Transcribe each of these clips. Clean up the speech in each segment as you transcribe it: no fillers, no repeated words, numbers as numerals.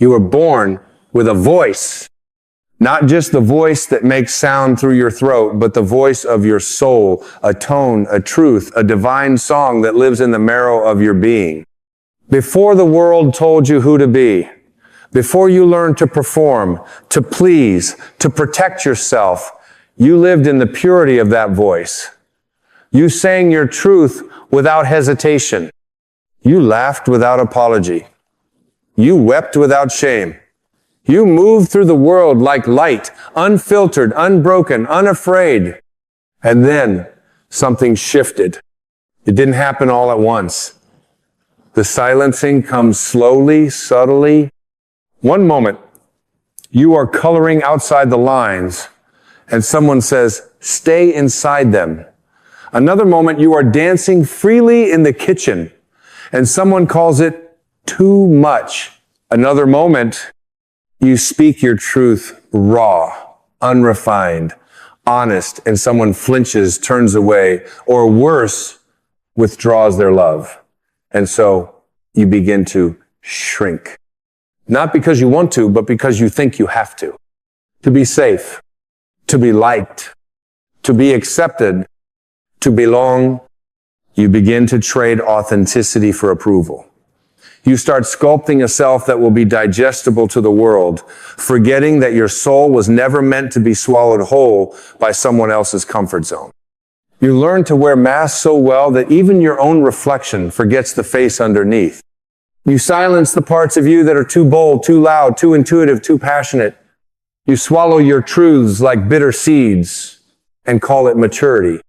You were born with a voice. Not just the voice that makes sound through your throat, but the voice of your soul, a tone, a truth, a divine song that lives in the marrow of your being. Before the world told you who to be, before you learned to perform, to please, to protect yourself, you lived in the purity of that voice. You sang your truth without hesitation. You laughed without apology. You wept without shame. You moved through the world like light, unfiltered, unbroken, unafraid. And then something shifted. It didn't happen all at once. The silencing comes slowly, subtly. One moment, you are coloring outside the lines, and someone says, stay inside them. Another moment, you are dancing freely in the kitchen, and someone calls it too much. Another moment, you speak your truth raw, unrefined, honest, and someone flinches, turns away, or worse, withdraws their love. And so you begin to shrink. Not because you want to, but because you think you have to. To be safe, to be liked, to be accepted, to belong. You begin to trade authenticity for approval. You start sculpting a self that will be digestible to the world, forgetting that your soul was never meant to be swallowed whole by someone else's comfort zone. You learn to wear masks so well that even your own reflection forgets the face underneath. You silence the parts of you that are too bold, too loud, too intuitive, too passionate. You swallow your truths like bitter seeds and call it maturity.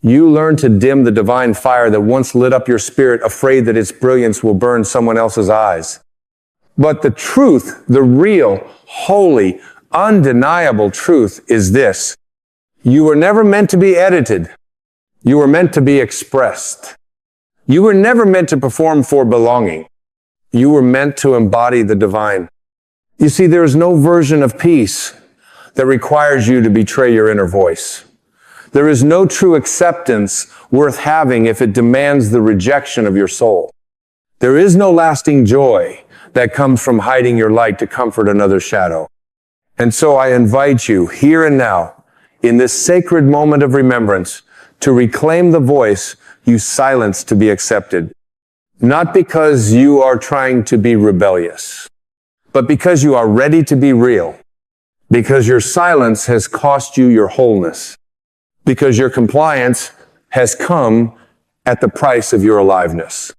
You learn to dim the divine fire that once lit up your spirit, afraid that its brilliance will burn someone else's eyes. But the truth, the real, holy, undeniable truth is this. You were never meant to be edited. You were meant to be expressed. You were never meant to perform for belonging. You were meant to embody the divine. You see, there is no version of peace that requires you to betray your inner voice. There is no true acceptance worth having if it demands the rejection of your soul. There is no lasting joy that comes from hiding your light to comfort another's shadow. And so I invite you here and now, in this sacred moment of remembrance, to reclaim the voice you silenced to be accepted. Not because you are trying to be rebellious, but because you are ready to be real. Because your silence has cost you your wholeness. Because your compliance has come at the price of your aliveness.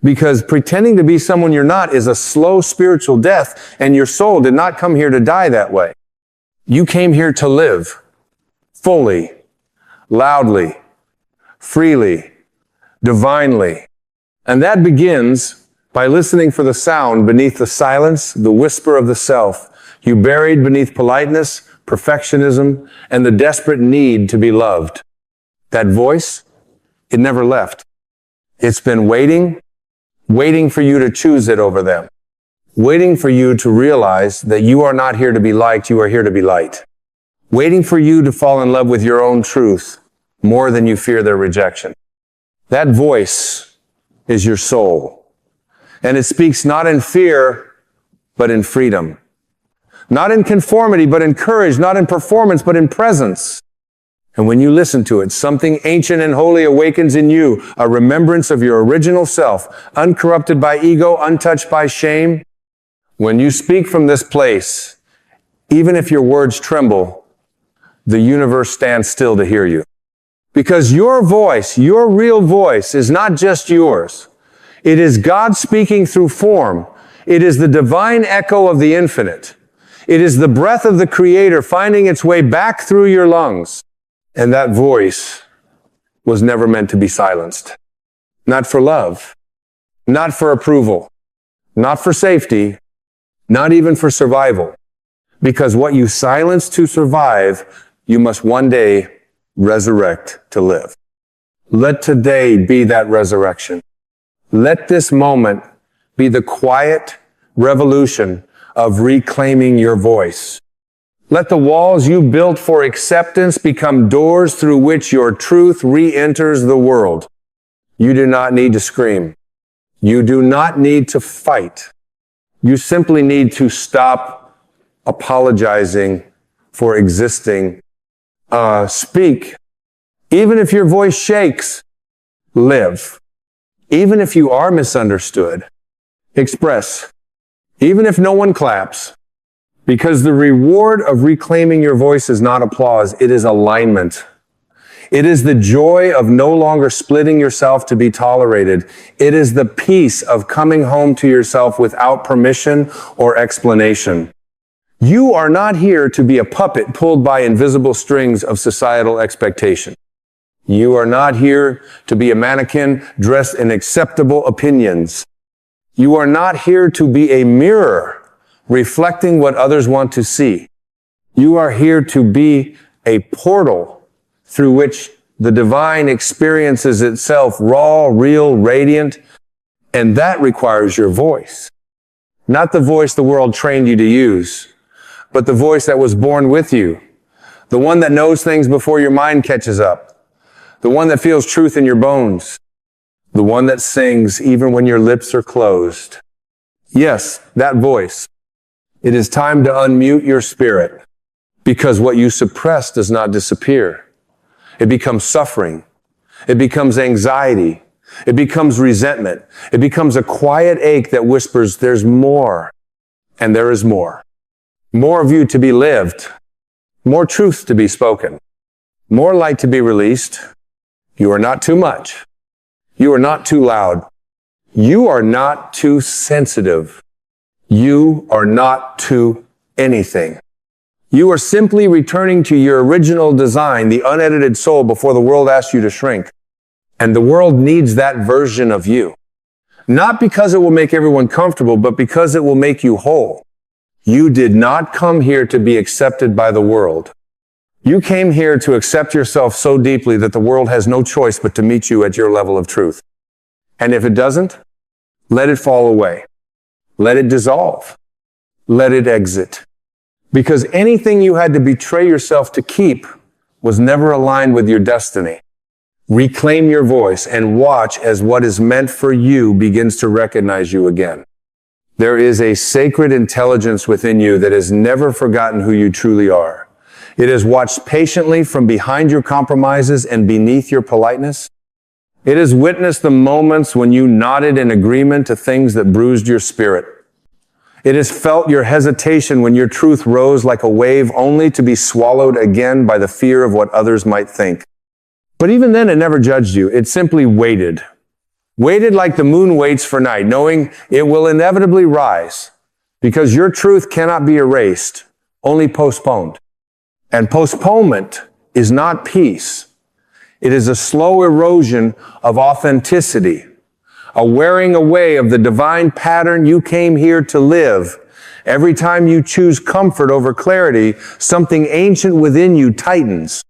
Because pretending to be someone you're not is a slow spiritual death, and your soul did not come here to die that way. You came here to live fully, loudly, freely, divinely. And that begins by listening for the sound beneath the silence, the whisper of the self, you buried beneath politeness, perfectionism, and the desperate need to be loved. That voice, it never left. It's been waiting for you to choose it over them. Waiting for you to realize that you are not here to be liked, you are here to be light. Waiting for you to fall in love with your own truth more than you fear their rejection. That voice is your soul. And it speaks not in fear, but in freedom. Not in conformity, but in courage, not in performance, but in presence. And when you listen to it, something ancient and holy awakens in you, a remembrance of your original self, uncorrupted by ego, untouched by shame. When you speak from this place, even if your words tremble, the universe stands still to hear you. Because your voice, your real voice, is not just yours. It is God speaking through form. It is the divine echo of the infinite. It is the breath of the Creator finding its way back through your lungs. And that voice was never meant to be silenced. Not for love, not for approval, not for safety, not even for survival. Because what you silence to survive, you must one day resurrect to live. Let today be that resurrection. Let this moment be the quiet revolution of reclaiming your voice. Let the walls you built for acceptance become doors through which your truth re-enters the world. You do not need to scream. You do not need to fight. You simply need to stop apologizing for existing. Speak. Even if your voice shakes, live. Even if you are misunderstood, express. Even if no one claps, because the reward of reclaiming your voice is not applause, it is alignment. It is the joy of no longer splitting yourself to be tolerated. It is the peace of coming home to yourself without permission or explanation. You are not here to be a puppet pulled by invisible strings of societal expectation. You are not here to be a mannequin dressed in acceptable opinions. You are not here to be a mirror reflecting what others want to see. You are here to be a portal through which the divine experiences itself raw, real, radiant, and that requires your voice. Not the voice the world trained you to use, but the voice that was born with you, the one that knows things before your mind catches up, the one that feels truth in your bones, the one that sings even when your lips are closed. Yes, that voice. It is time to unmute your spirit, because what you suppress does not disappear. It becomes suffering. It becomes anxiety. It becomes resentment. It becomes a quiet ache that whispers, there's more, and there is more. More of you to be lived. More truth to be spoken. More light to be released. You are not too much. You are not too loud. You are not too sensitive. You are not too anything. You are simply returning to your original design, the unedited soul, before the world asked you to shrink. And the world needs that version of you. Not because it will make everyone comfortable, but because it will make you whole. You did not come here to be accepted by the world. You came here to accept yourself so deeply that the world has no choice but to meet you at your level of truth. And if it doesn't, let it fall away. Let it dissolve. Let it exit. Because anything you had to betray yourself to keep was never aligned with your destiny. Reclaim your voice and watch as what is meant for you begins to recognize you again. There is a sacred intelligence within you that has never forgotten who you truly are. It has watched patiently from behind your compromises and beneath your politeness. It has witnessed the moments when you nodded in agreement to things that bruised your spirit. It has felt your hesitation when your truth rose like a wave only to be swallowed again by the fear of what others might think. But even then, it never judged you. It simply waited. Waited like the moon waits for night, knowing it will inevitably rise, because your truth cannot be erased, only postponed. And postponement is not peace. It is a slow erosion of authenticity, a wearing away of the divine pattern you came here to live. Every time you choose comfort over clarity, something ancient within you tightens.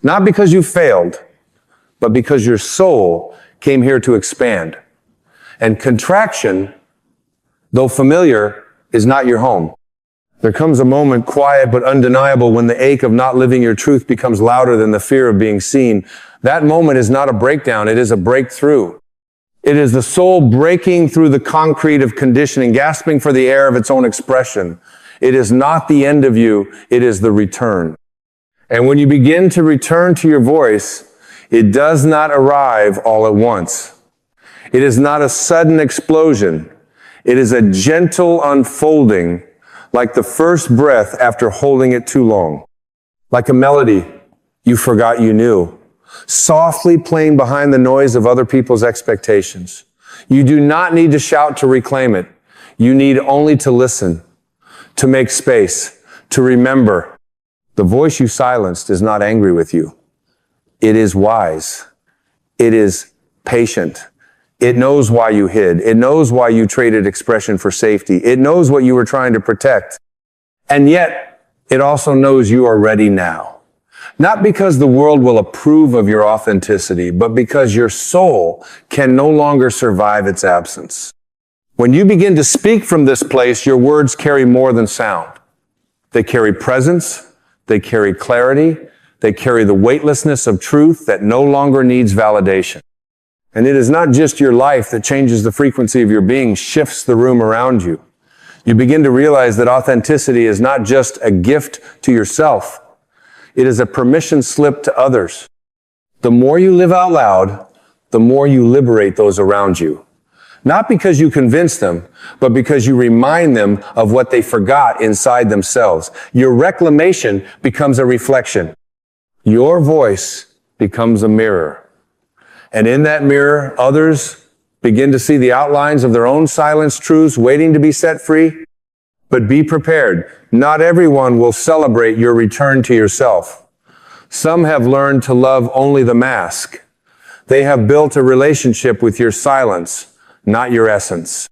Not because you failed, but because your soul came here to expand. And contraction, though familiar, is not your home. There comes a moment, quiet but undeniable, when the ache of not living your truth becomes louder than the fear of being seen. That moment is not a breakdown, it is a breakthrough. It is the soul breaking through the concrete of conditioning, gasping for the air of its own expression. It is not the end of you, it is the return. And when you begin to return to your voice, it does not arrive all at once. It is not a sudden explosion. It is a gentle unfolding, like the first breath after holding it too long. Like a melody you forgot you knew, softly playing behind the noise of other people's expectations. You do not need to shout to reclaim it. You need only to listen, to make space, to remember. The voice you silenced is not angry with you. It is wise. It is patient. It knows why you hid. It knows why you traded expression for safety. It knows what you were trying to protect. And yet, it also knows you are ready now. Not because the world will approve of your authenticity, but because your soul can no longer survive its absence. When you begin to speak from this place, your words carry more than sound. They carry presence. They carry clarity. They carry the weightlessness of truth that no longer needs validation. And it is not just your life that changes the frequency of your being, shifts the room around you. You begin to realize that authenticity is not just a gift to yourself. It is a permission slip to others. The more you live out loud, the more you liberate those around you. Not because you convince them, but because you remind them of what they forgot inside themselves. Your reclamation becomes a reflection. Your voice becomes a mirror. And in that mirror, others begin to see the outlines of their own silenced truths waiting to be set free. But be prepared. Not everyone will celebrate your return to yourself. Some have learned to love only the mask. They have built a relationship with your silence, not your essence.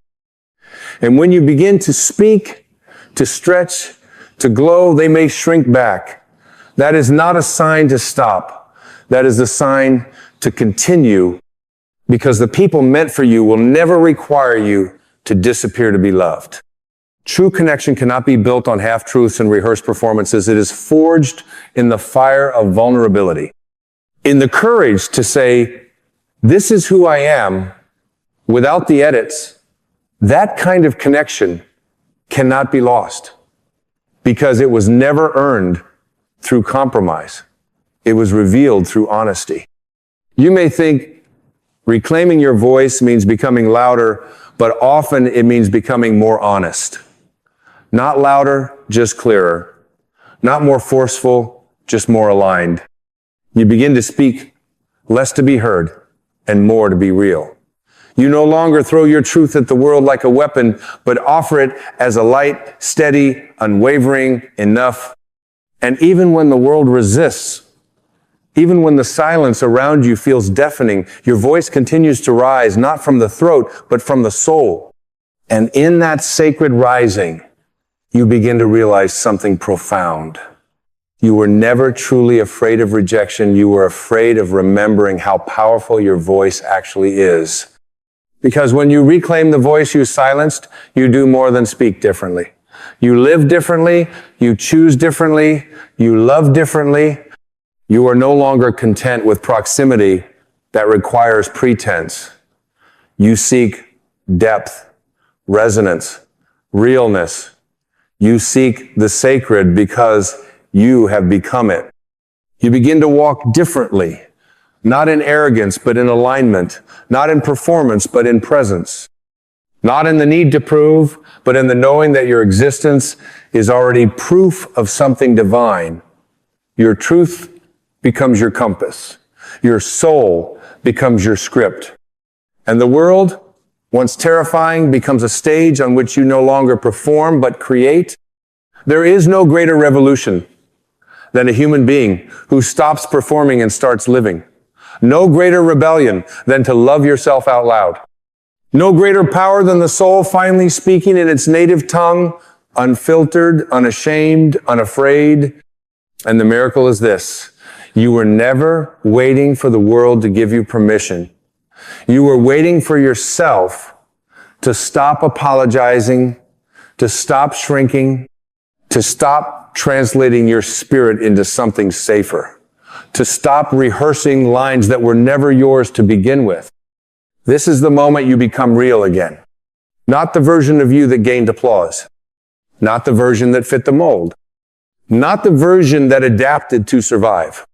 And when you begin to speak, to stretch, to glow, they may shrink back. That is not a sign to stop. That is a sign to continue, because the people meant for you will never require you to disappear to be loved. True connection cannot be built on half-truths and rehearsed performances. It is forged in the fire of vulnerability, in the courage to say, this is who I am, without the edits. That kind of connection cannot be lost, because it was never earned through compromise. It was revealed through honesty. You may think reclaiming your voice means becoming louder, but often it means becoming more honest. Not louder, just clearer. Not more forceful, just more aligned. You begin to speak less to be heard and more to be real. You no longer throw your truth at the world like a weapon, but offer it as a light, steady, unwavering, enough. And even when the world resists, even when the silence around you feels deafening, your voice continues to rise, not from the throat, but from the soul. And in that sacred rising, you begin to realize something profound. You were never truly afraid of rejection. You were afraid of remembering how powerful your voice actually is. Because when you reclaim the voice you silenced, you do more than speak differently. You live differently, you choose differently, you love differently. You are no longer content with proximity that requires pretense. You seek depth, resonance, realness. You seek the sacred because you have become it. You begin to walk differently, not in arrogance, but in alignment, not in performance, but in presence, not in the need to prove, but in the knowing that your existence is already proof of something divine. Your truth becomes your compass. Your soul becomes your script. And the world, once terrifying, becomes a stage on which you no longer perform, but create. There is no greater revolution than a human being who stops performing and starts living. No greater rebellion than to love yourself out loud. No greater power than the soul finally speaking in its native tongue, unfiltered, unashamed, unafraid. And the miracle is this: you were never waiting for the world to give you permission. You were waiting for yourself to stop apologizing, to stop shrinking, to stop translating your spirit into something safer, to stop rehearsing lines that were never yours to begin with. This is the moment you become real again. Not the version of you that gained applause. Not the version that fit the mold. Not the version that adapted to survive.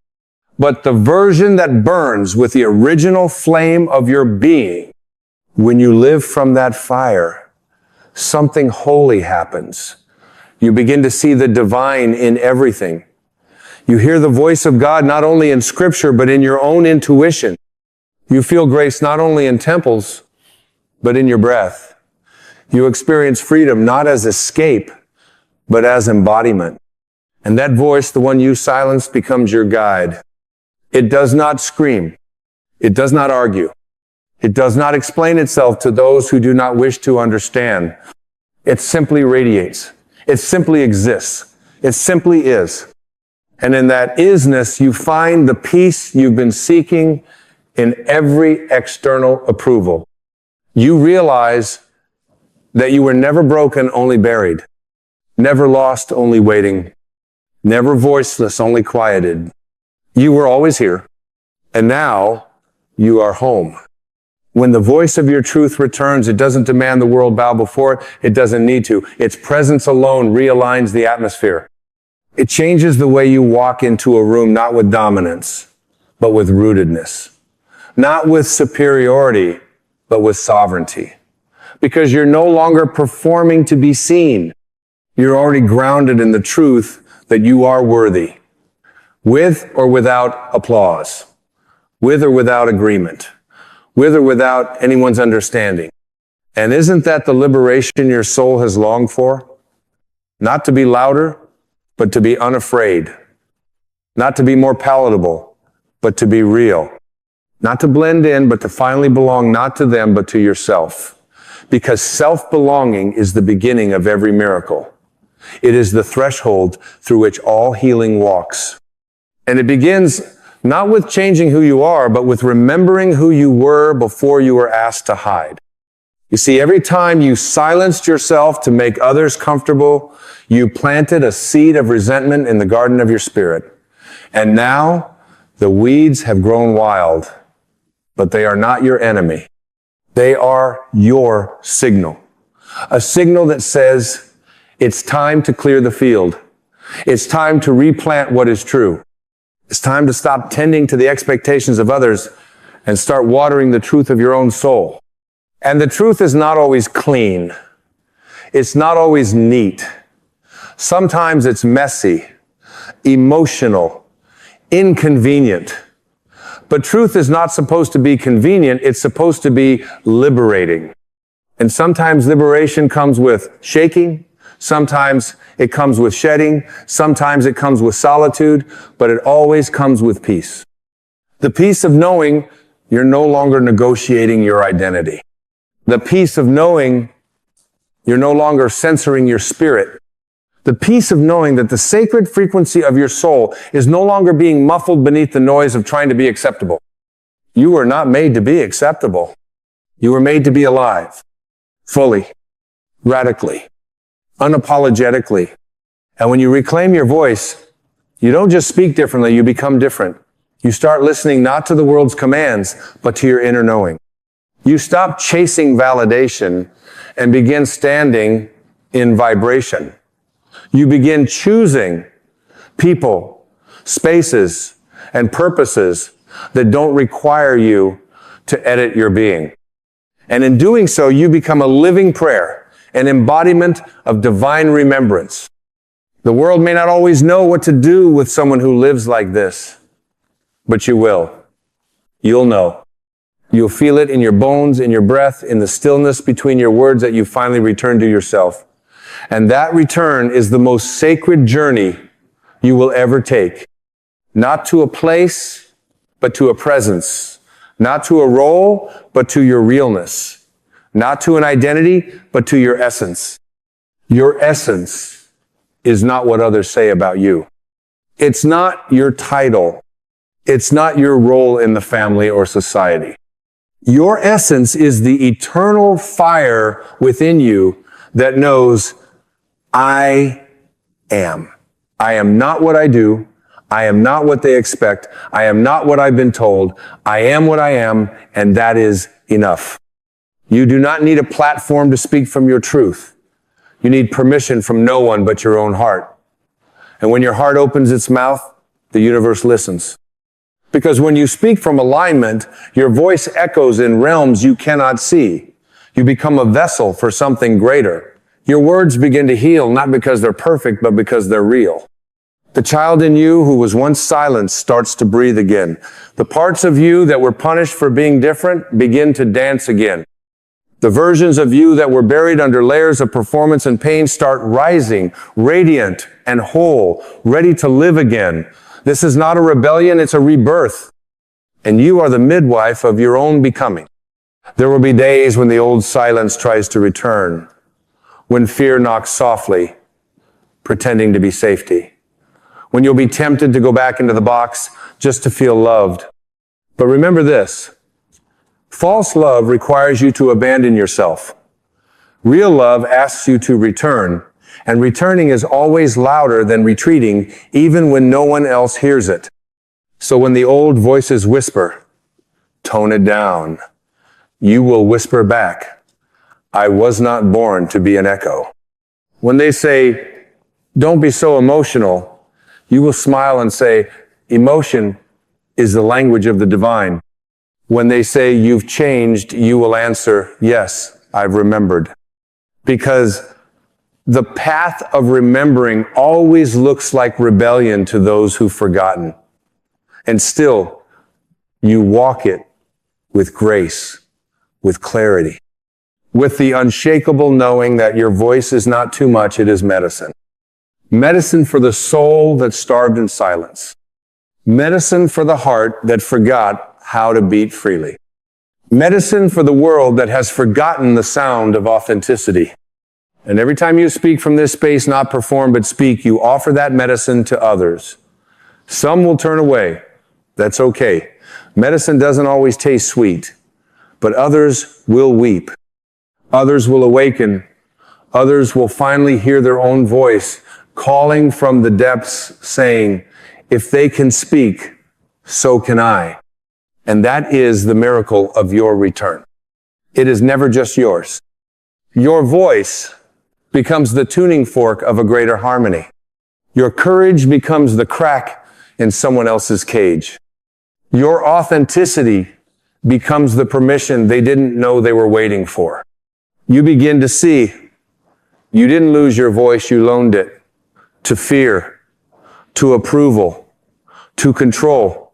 But the version that burns with the original flame of your being. When you live from that fire, something holy happens. You begin to see the divine in everything. You hear the voice of God not only in Scripture, but in your own intuition. You feel grace not only in temples, but in your breath. You experience freedom not as escape, but as embodiment. And that voice, the one you silenced, becomes your guide. It does not scream. It does not argue. It does not explain itself to those who do not wish to understand. It simply radiates. It simply exists. It simply is. And in that isness, you find the peace you've been seeking in every external approval. You realize that you were never broken, only buried. Never lost, only waiting. Never voiceless, only quieted. You were always here. And now you are home. When the voice of your truth returns, it doesn't demand the world bow before it. It doesn't need to. Its presence alone realigns the atmosphere. It changes the way you walk into a room, not with dominance, but with rootedness. Not with superiority, but with sovereignty. Because you're no longer performing to be seen. You're already grounded in the truth that you are worthy. With or without applause. With or without agreement. With or without anyone's understanding. And isn't that the liberation your soul has longed for? Not to be louder, but to be unafraid. Not to be more palatable, but to be real. Not to blend in, but to finally belong not to them, but to yourself. Because self-belonging is the beginning of every miracle. It is the threshold through which all healing walks. And it begins not with changing who you are, but with remembering who you were before you were asked to hide. You see, every time you silenced yourself to make others comfortable, you planted a seed of resentment in the garden of your spirit. And now the weeds have grown wild, but they are not your enemy. They are your signal. A signal that says it's time to clear the field. It's time to replant what is true. It's time to stop tending to the expectations of others and start watering the truth of your own soul. And the truth is not always clean. It's not always neat. Sometimes it's messy, emotional, inconvenient. But truth is not supposed to be convenient. It's supposed to be liberating. And sometimes liberation comes with shaking. Sometimes it comes with shedding. Sometimes it comes with solitude, but it always comes with peace. The peace of knowing you're no longer negotiating your identity. The peace of knowing you're no longer censoring your spirit. The peace of knowing that the sacred frequency of your soul is no longer being muffled beneath the noise of trying to be acceptable. You were not made to be acceptable. You were made to be alive, fully, radically, unapologetically. And when you reclaim your voice, you don't just speak differently, you become different. You start listening not to the world's commands, but to your inner knowing. You stop chasing validation and begin standing in vibration. You begin choosing people, spaces, and purposes that don't require you to edit your being. And in doing so, you become a living prayer, an embodiment of divine remembrance. The world may not always know what to do with someone who lives like this, but you will. You'll know. You'll feel it in your bones, in your breath, in the stillness between your words that you finally return to yourself. And that return is the most sacred journey you will ever take. Not to a place, but to a presence. Not to a role, but to your realness. Not to an identity, but to your essence. Your essence is not what others say about you. It's not your title. It's not your role in the family or society. Your essence is the eternal fire within you that knows, I am. I am not what I do. I am not what they expect. I am not what I've been told. I am what I am, and that is enough. You do not need a platform to speak from your truth. You need permission from no one but your own heart. And when your heart opens its mouth, the universe listens. Because when you speak from alignment, your voice echoes in realms you cannot see. You become a vessel for something greater. Your words begin to heal, not because they're perfect, but because they're real. The child in you who was once silent starts to breathe again. The parts of you that were punished for being different begin to dance again. The versions of you that were buried under layers of performance and pain start rising, radiant and whole, ready to live again. This is not a rebellion, it's a rebirth. And you are the midwife of your own becoming. There will be days when the old silence tries to return, when fear knocks softly, pretending to be safety, when you'll be tempted to go back into the box just to feel loved. But remember this, false love requires you to abandon yourself. Real love asks you to return, and returning is always louder than retreating, even when no one else hears it. So when the old voices whisper, tone it down, you will whisper back, I was not born to be an echo. When they say, don't be so emotional, you will smile and say, emotion is the language of the divine. When they say you've changed, you will answer, yes, I've remembered. Because the path of remembering always looks like rebellion to those who've forgotten. And still, you walk it with grace, with clarity, with the unshakable knowing that your voice is not too much, it is medicine. Medicine for the soul that starved in silence. Medicine for the heart that forgot how to beat freely. Medicine for the world that has forgotten the sound of authenticity. And every time you speak from this space, not perform but speak, you offer that medicine to others. Some will turn away. That's okay. Medicine doesn't always taste sweet, but others will weep. Others will awaken. Others will finally hear their own voice calling from the depths saying, if they can speak, so can I. And that is the miracle of your return. It is never just yours. Your voice becomes the tuning fork of a greater harmony. Your courage becomes the crack in someone else's cage. Your authenticity becomes the permission they didn't know they were waiting for. You begin to see you didn't lose your voice, you loaned it to fear, to approval, to control.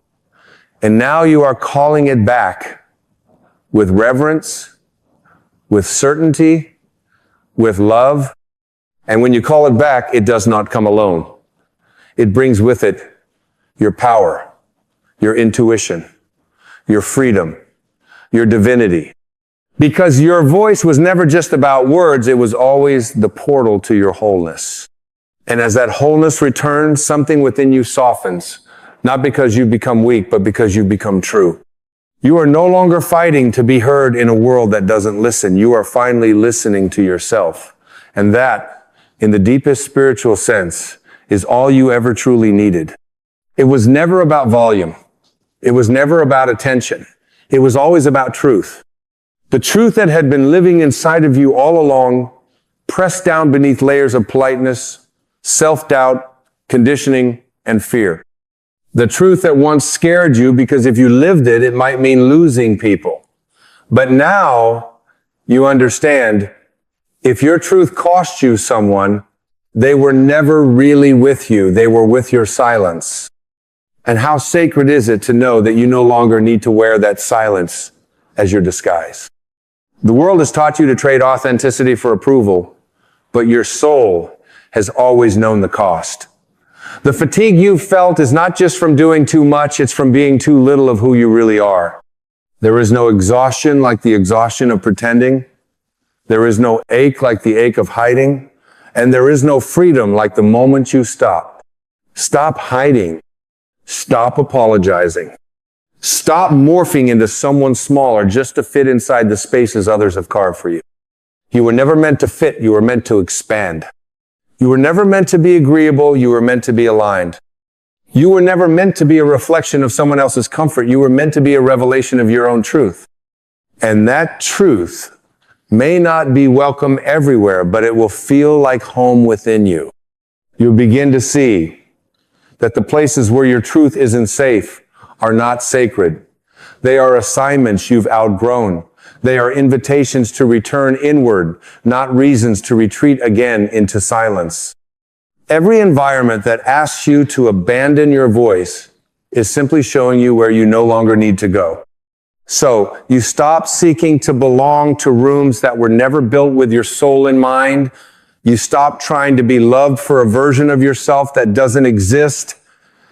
And now you are calling it back with reverence, with certainty, with love. And when you call it back, it does not come alone. It brings with it your power, your intuition, your freedom, your divinity. Because your voice was never just about words, it was always the portal to your wholeness. And as that wholeness returns, something within you softens, not because you become weak, but because you become true. You are no longer fighting to be heard in a world that doesn't listen. You are finally listening to yourself. And that, in the deepest spiritual sense, is all you ever truly needed. It was never about volume. It was never about attention. It was always about truth. The truth that had been living inside of you all along, pressed down beneath layers of politeness, self-doubt, conditioning, and fear. The truth that once scared you because if you lived it, it might mean losing people. But now you understand, if your truth cost you someone, they were never really with you. They were with your silence. And how sacred is it to know that you no longer need to wear that silence as your disguise? The world has taught you to trade authenticity for approval, but your soul has always known the cost. The fatigue you felt is not just from doing too much, it's from being too little of who you really are. There is no exhaustion like the exhaustion of pretending. There is no ache like the ache of hiding. And there is no freedom like the moment you stop. Stop hiding. Stop apologizing. Stop morphing into someone smaller just to fit inside the spaces others have carved for you. You were never meant to fit, you were meant to expand. You were never meant to be agreeable, you were meant to be aligned. You were never meant to be a reflection of someone else's comfort, you were meant to be a revelation of your own truth. And that truth may not be welcome everywhere, but it will feel like home within you. You'll begin to see that the places where your truth isn't safe are not sacred. They are assignments you've outgrown. They are invitations to return inward, not reasons to retreat again into silence. Every environment that asks you to abandon your voice is simply showing you where you no longer need to go. So you stop seeking to belong to rooms that were never built with your soul in mind. You stop trying to be loved for a version of yourself that doesn't exist.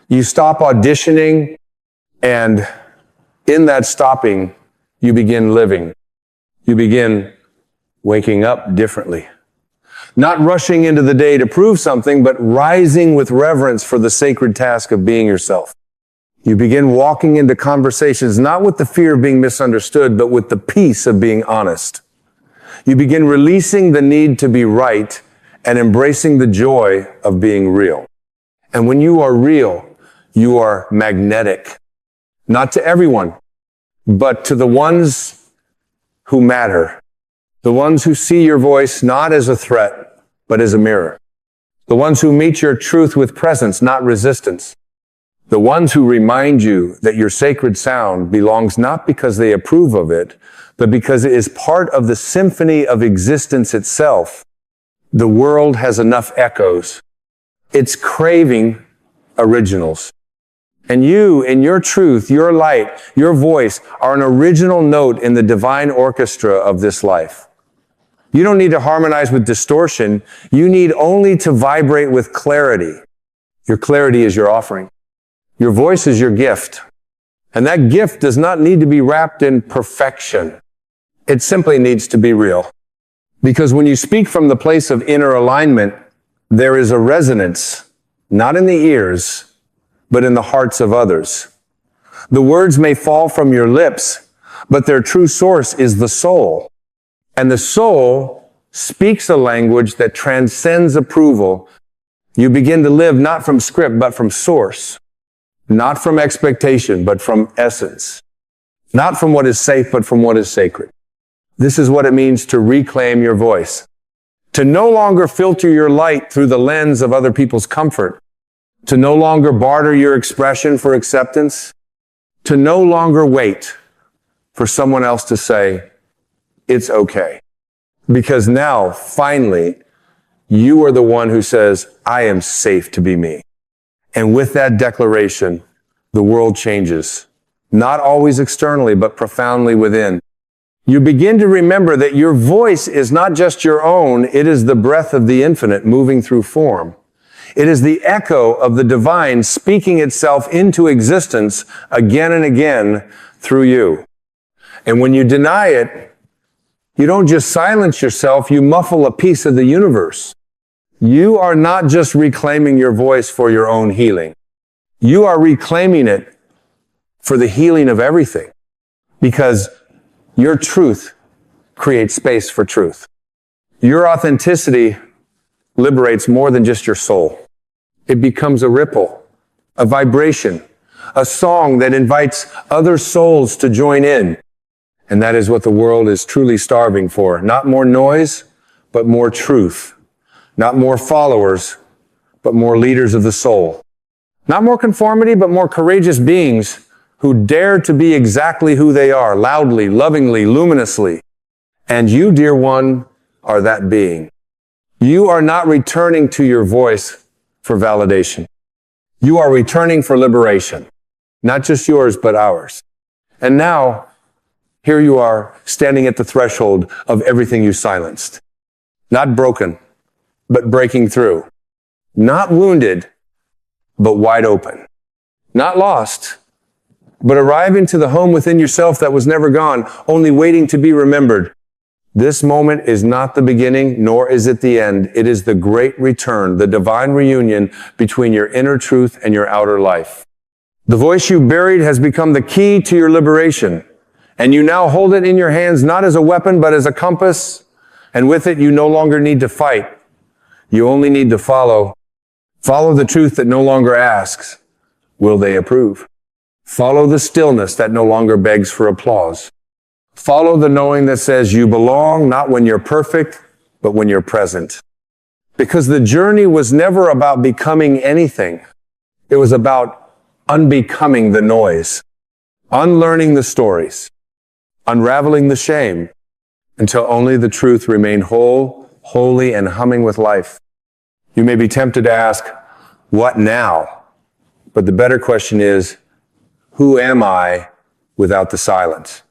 You stop auditioning, and in that stopping, you begin living. You begin waking up differently. Not rushing into the day to prove something, but rising with reverence for the sacred task of being yourself. You begin walking into conversations not with the fear of being misunderstood, but with the peace of being honest. You begin releasing the need to be right and embracing the joy of being real. And when you are real, you are magnetic. Not to everyone, but to the ones who matter. The ones who see your voice not as a threat, but as a mirror. The ones who meet your truth with presence, not resistance. The ones who remind you that your sacred sound belongs not because they approve of it, but because it is part of the symphony of existence itself. The world has enough echoes. It's craving originals. And you, in your truth, your light, your voice, are an original note in the divine orchestra of this life. You don't need to harmonize with distortion. You need only to vibrate with clarity. Your clarity is your offering. Your voice is your gift. And that gift does not need to be wrapped in perfection. It simply needs to be real. Because when you speak from the place of inner alignment, there is a resonance, not in the ears, but in the hearts of others. The words may fall from your lips, but their true source is the soul. And the soul speaks a language that transcends approval. You begin to live not from script, but from source. Not from expectation, but from essence. Not from what is safe, but from what is sacred. This is what it means to reclaim your voice. To no longer filter your light through the lens of other people's comfort. To no longer barter your expression for acceptance. To no longer wait for someone else to say, it's okay. Because now, finally, you are the one who says, I am safe to be me. And with that declaration, the world changes. Not always externally, but profoundly within. You begin to remember that your voice is not just your own, it is the breath of the infinite moving through form. It is the echo of the divine speaking itself into existence again and again through you. And when you deny it, you don't just silence yourself, you muffle a piece of the universe. You are not just reclaiming your voice for your own healing. You are reclaiming it for the healing of everything. Because your truth creates space for truth. Your authenticity liberates more than just your soul. It becomes a ripple, a vibration, a song that invites other souls to join in. And that is what the world is truly starving for. Not more noise, but more truth. Not more followers, but more leaders of the soul. Not more conformity, but more courageous beings who dare to be exactly who they are, loudly, lovingly, luminously. And you, dear one, are that being. You are not returning to your voice for validation. You are returning for liberation. Not just yours, but ours. And now, here you are, standing at the threshold of everything you silenced. Not broken, but breaking through. Not wounded, but wide open. Not lost, but arriving to the home within yourself that was never gone, only waiting to be remembered. This moment is not the beginning, nor is it the end. It is the great return, the divine reunion between your inner truth and your outer life. The voice you buried has become the key to your liberation, and you now hold it in your hands not as a weapon, but as a compass, and with it you no longer need to fight. You only need to follow. Follow the truth that no longer asks, will they approve? Follow the stillness that no longer begs for applause. Follow the knowing that says you belong not when you're perfect, but when you're present. Because the journey was never about becoming anything. It was about unbecoming the noise, unlearning the stories, unraveling the shame, until only the truth remained whole, holy, and humming with life. You may be tempted to ask, what now? But the better question is, who am I without the silence?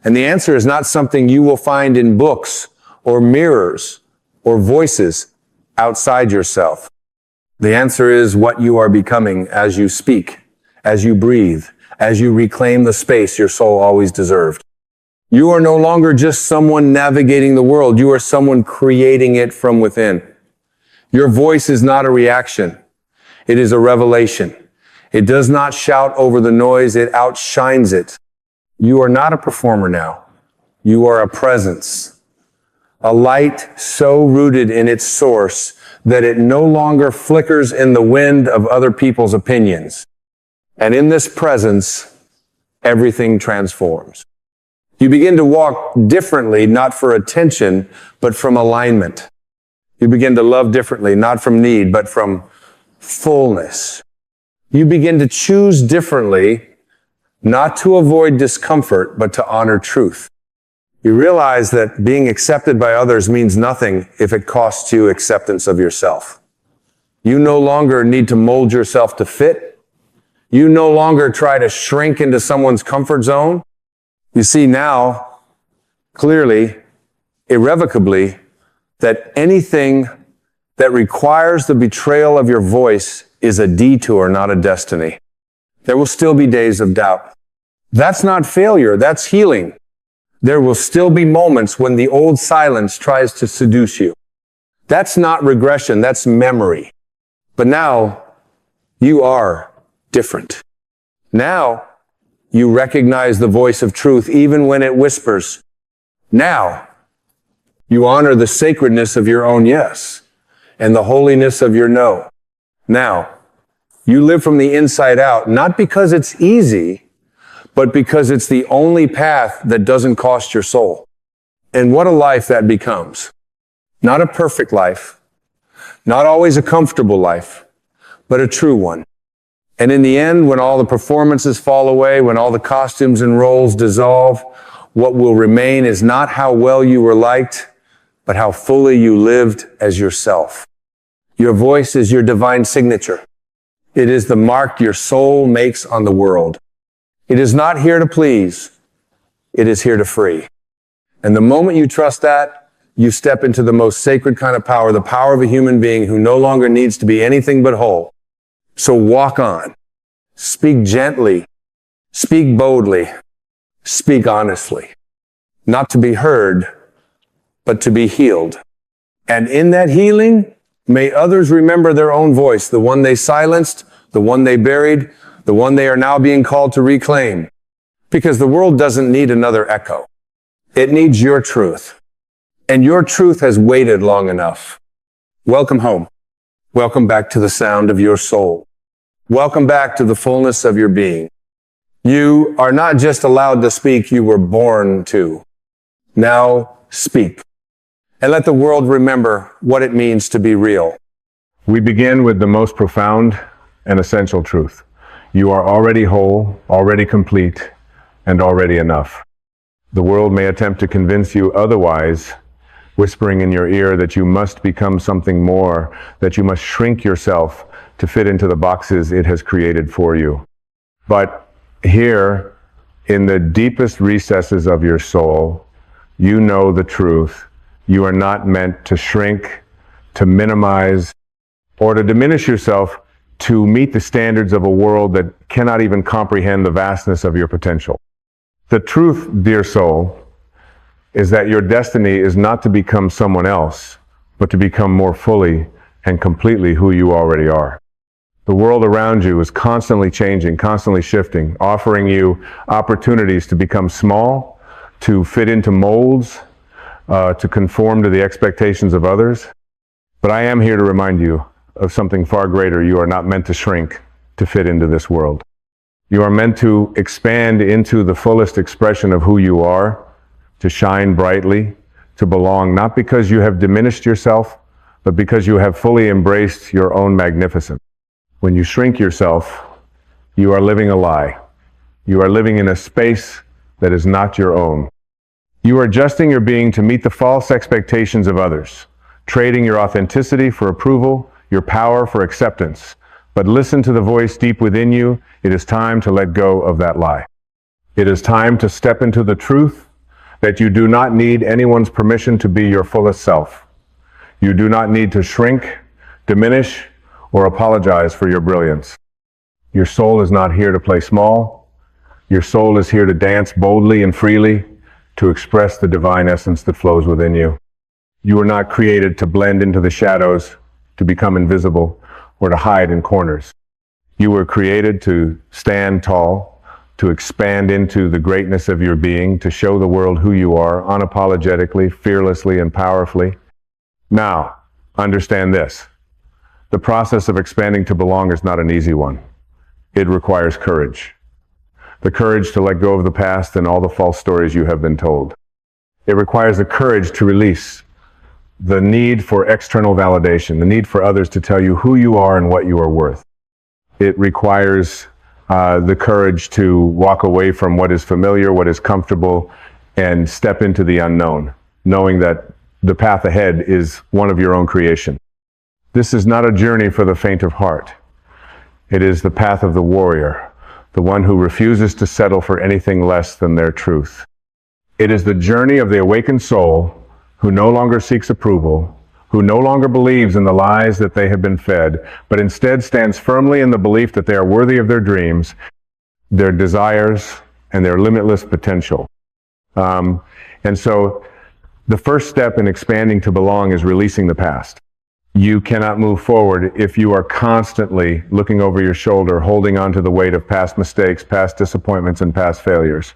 And the answer is not something you will find in books or mirrors or voices outside yourself. The answer is what you are becoming as you speak, as you breathe, as you reclaim the space your soul always deserved. You are no longer just someone navigating the world. You are someone creating it from within. Your voice is not a reaction. It is a revelation. It does not shout over the noise. It outshines it. You are not a performer now. You are a presence. A light so rooted in its source that it no longer flickers in the wind of other people's opinions. And in this presence, everything transforms. You begin to walk differently, not for attention, but from alignment. You begin to love differently, not from need, but from fullness. You begin to choose differently, not to avoid discomfort, but to honor truth. You realize that being accepted by others means nothing if it costs you acceptance of yourself. You no longer need to mold yourself to fit. You no longer try to shrink into someone's comfort zone. You see now, clearly, irrevocably, that anything that requires the betrayal of your voice is a detour, not a destiny. There will still be days of doubt. That's not failure, that's healing. There will still be moments when the old silence tries to seduce you. That's not regression, that's memory. But now, you are different. Now, you recognize the voice of truth even when it whispers. Now, you honor the sacredness of your own yes and the holiness of your no. Now, you live from the inside out, not because it's easy, but because it's the only path that doesn't cost your soul. And what a life that becomes. Not a perfect life, not always a comfortable life, but a true one. And in the end, when all the performances fall away, when all the costumes and roles dissolve, what will remain is not how well you were liked, but how fully you lived as yourself. Your voice is your divine signature. It is the mark your soul makes on the world. It is not here to please. It is here to free. And the moment you trust that, you step into the most sacred kind of power, the power of a human being who no longer needs to be anything but whole. So walk on. Speak gently. Speak boldly. Speak honestly. Not to be heard, but to be healed. And in that healing, may others remember their own voice, the one they silenced, the one they buried, the one they are now being called to reclaim. Because the world doesn't need another echo. It needs your truth. And your truth has waited long enough. Welcome home. Welcome back to the sound of your soul. Welcome back to the fullness of your being. You are not just allowed to speak, you were born to. Now speak. And let the world remember what it means to be real. We begin with the most profound and essential truth. You are already whole, already complete, and already enough. The world may attempt to convince you otherwise, whispering in your ear that you must become something more, that you must shrink yourself to fit into the boxes it has created for you. But here, in the deepest recesses of your soul, you know the truth. You are not meant to shrink, to minimize, or to diminish yourself to meet the standards of a world that cannot even comprehend the vastness of your potential. The truth, dear soul, is that your destiny is not to become someone else, but to become more fully and completely who you already are. The world around you is constantly changing, constantly shifting, offering you opportunities to become small, to fit into molds, to conform to the expectations of others. But I am here to remind you of something far greater. You are not meant to shrink to fit into this world. You are meant to expand into the fullest expression of who you are, to shine brightly, to belong, not because you have diminished yourself, but because you have fully embraced your own magnificence. When you shrink yourself, you are living a lie. You are living in a space that is not your own. You are adjusting your being to meet the false expectations of others, trading your authenticity for approval, your power for acceptance. But listen to the voice deep within you. It is time to let go of that lie. It is time to step into the truth that you do not need anyone's permission to be your fullest self. You do not need to shrink, diminish, or apologize for your brilliance. Your soul is not here to play small. Your soul is here to dance boldly and freely, to express the divine essence that flows within you. You were not created to blend into the shadows, to become invisible, or to hide in corners. You were created to stand tall, to expand into the greatness of your being, to show the world who you are, unapologetically, fearlessly, and powerfully. Now, understand this. The process of expanding to belong is not an easy one. It requires courage. the courage to let go of the past and all the false stories you have been told. It requires the courage to release the need for external validation, the need for others to tell you who you are and what you are worth. It requires the courage to walk away from what is familiar, what is comfortable, and step into the unknown, knowing that the path ahead is one of your own creation. This is not a journey for the faint of heart. It is the path of the warrior, the one who refuses to settle for anything less than their truth. It is the journey of the awakened soul who no longer seeks approval, who no longer believes in the lies that they have been fed, but instead stands firmly in the belief that they are worthy of their dreams, their desires, and their limitless potential. And so the first step in expanding to belong is releasing the past. You cannot move forward if you are constantly looking over your shoulder, holding on to the weight of past mistakes, past disappointments, and past failures.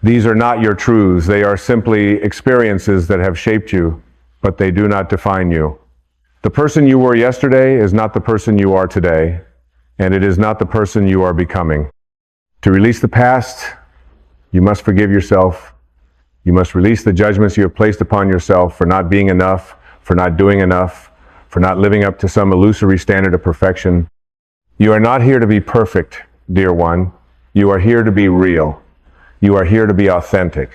These are not your truths. They are simply experiences that have shaped you, but they do not define you. The person you were yesterday is not the person you are today, and it is not the person you are becoming. To release the past, you must forgive yourself. You must release the judgments you have placed upon yourself for not being enough, for not doing enough, for not living up to some illusory standard of perfection. You are not here to be perfect, dear one. You are here to be real. You are here to be authentic.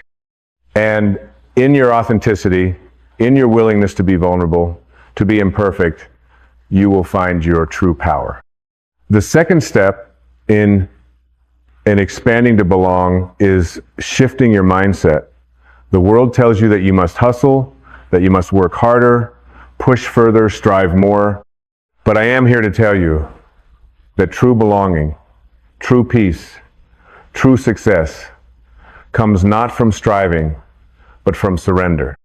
And in your authenticity, in your willingness to be vulnerable, to be imperfect, you will find your true power. The second step in expanding to belong is shifting your mindset. The world tells you that you must hustle, that you must work harder, push further, strive more. But I am here to tell you that true belonging, true peace, true success comes not from striving, but from surrender.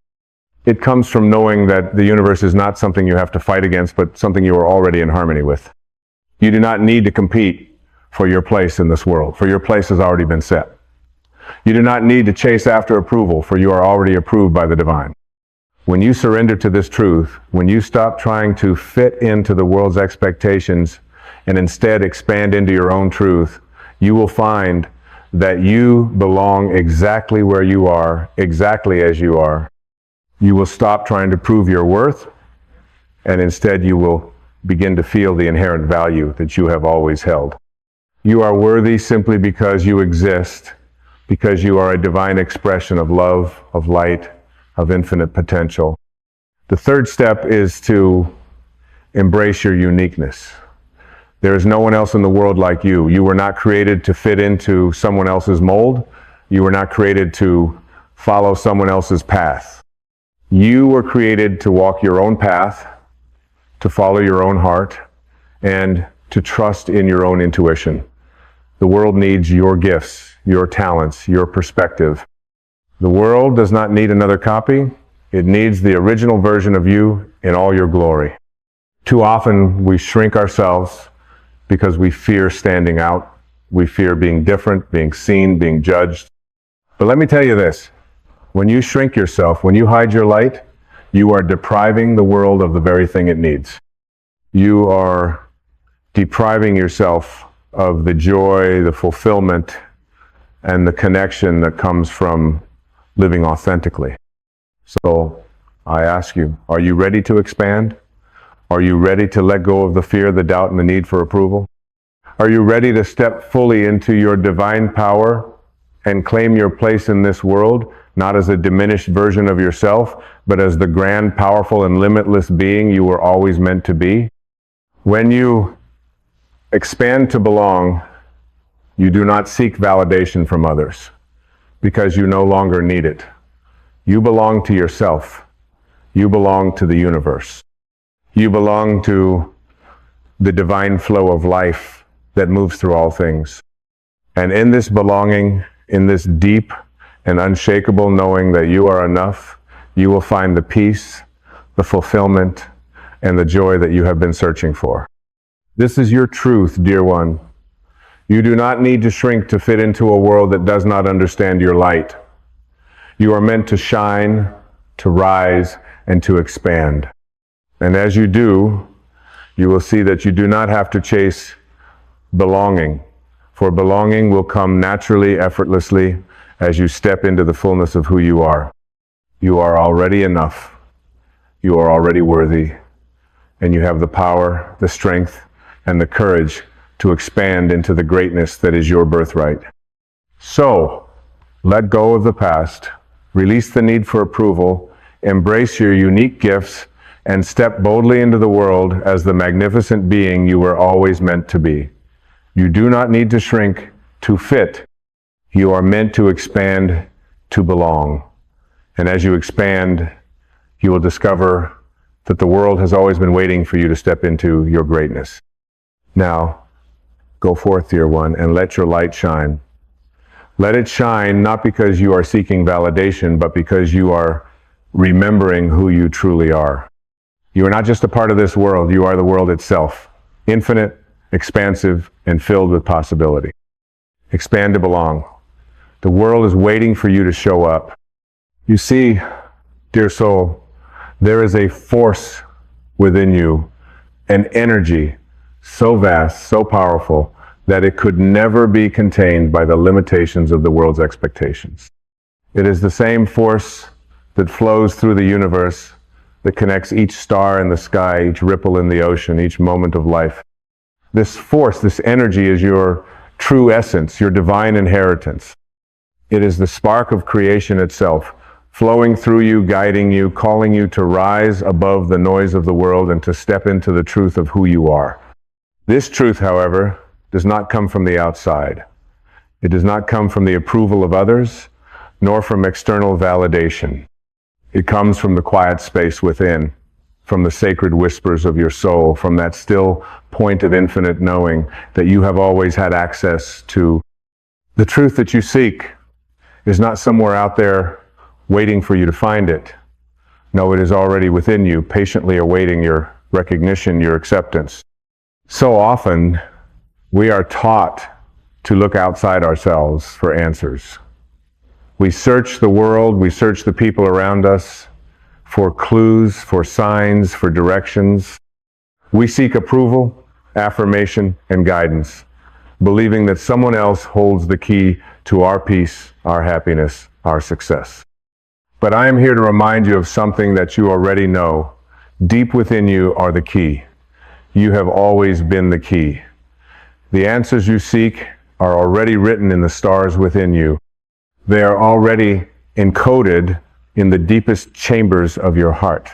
It comes from knowing that the universe is not something you have to fight against, but something you are already in harmony with. You do not need to compete for your place in this world, for your place has already been set. You do not need to chase after approval, for you are already approved by the divine. When you surrender to this truth, when you stop trying to fit into the world's expectations and instead expand into your own truth, you will find that you belong exactly where you are, exactly as you are. You will stop trying to prove your worth, and instead you will begin to feel the inherent value that you have always held. You are worthy simply because you exist, because you are a divine expression of love, of light, of infinite potential. The third step is to embrace your uniqueness. There is no one else in the world like you. You were not created to fit into someone else's mold. You were not created to follow someone else's path. You were created to walk your own path, to follow your own heart, and to trust in your own intuition. The world needs your gifts, your talents, your perspective. The world does not need another copy. It needs the original version of you in all your glory. Too often we shrink ourselves because we fear standing out. We fear being different, being seen, being judged. But let me tell you this. When you shrink yourself, when you hide your light, you are depriving the world of the very thing it needs. You are depriving yourself of the joy, the fulfillment, and the connection that comes from living authentically. So I ask you, are you ready to expand? Are you ready to let go of the fear, the doubt, and the need for approval? Are you ready to step fully into your divine power and claim your place in this world, not as a diminished version of yourself, but as the grand, powerful, and limitless being you were always meant to be? When you expand to belong, you do not seek validation from others because you no longer need it. You belong to yourself. You belong to the universe. You belong to the divine flow of life that moves through all things. And in this belonging, in this deep and unshakable knowing that you are enough, you will find the peace, the fulfillment, and the joy that you have been searching for. This is your truth, dear one. You do not need to shrink to fit into a world that does not understand your light. You are meant to shine, to rise, and to expand. And as you do, you will see that you do not have to chase belonging, For belonging will come naturally, effortlessly, as you step into the fullness of who you are. You are already enough. You are already worthy. And you have the power, the strength, and the courage to expand into the greatness that is your birthright. So, let go of the past, release the need for approval, embrace your unique gifts, and step boldly into the world as the magnificent being you were always meant to be. You do not need to shrink to fit. You are meant to expand to belong. And as you expand, you will discover that the world has always been waiting for you to step into your greatness. Now, go forth, dear one, and let your light shine. Let it shine not because you are seeking validation, but because you are remembering who you truly are. You are not just a part of this world, you are the world itself, infinite, expansive, and filled with possibility. Expand to belong. The world is waiting for you to show up. You see, dear soul, there is a force within you, an energy so vast, so powerful, that it could never be contained by the limitations of the world's expectations. It is the same force that flows through the universe, that connects each star in the sky, each ripple in the ocean, each moment of life. This force, this energy is your true essence, your divine inheritance. It is the spark of creation itself, flowing through you, guiding you, calling you to rise above the noise of the world and to step into the truth of who you are. This truth, however, does not come from the outside. It does not come from the approval of others, nor from external validation. It comes from the quiet space within, from the sacred whispers of your soul, from that still point of infinite knowing that you have always had access to. The truth that you seek is not somewhere out there waiting for you to find it. No, it is already within you, patiently awaiting your recognition, your acceptance. So often, we are taught to look outside ourselves for answers. We search the world, we search the people around us for clues, for signs, for directions. We seek approval, affirmation, and guidance, believing that someone else holds the key to our peace, our happiness, our success. But I am here to remind you of something that you already know. Deep within you are the key. You have always been the key. The answers you seek are already written in the stars within you. They are already encoded in the deepest chambers of your heart.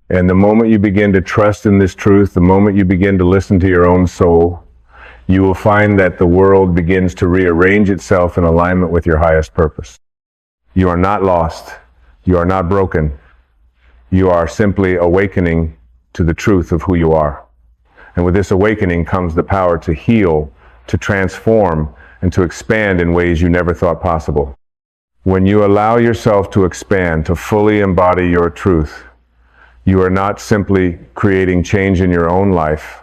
And the moment you begin to trust in this truth, the moment you begin to listen to your own soul, you will find that the world begins to rearrange itself in alignment with your highest purpose. You are not lost. You are not broken. You are simply awakening to the truth of who you are. And with this awakening comes the power to heal, to transform, and to expand in ways you never thought possible. When you allow yourself to expand, to fully embody your truth, you are not simply creating change in your own life.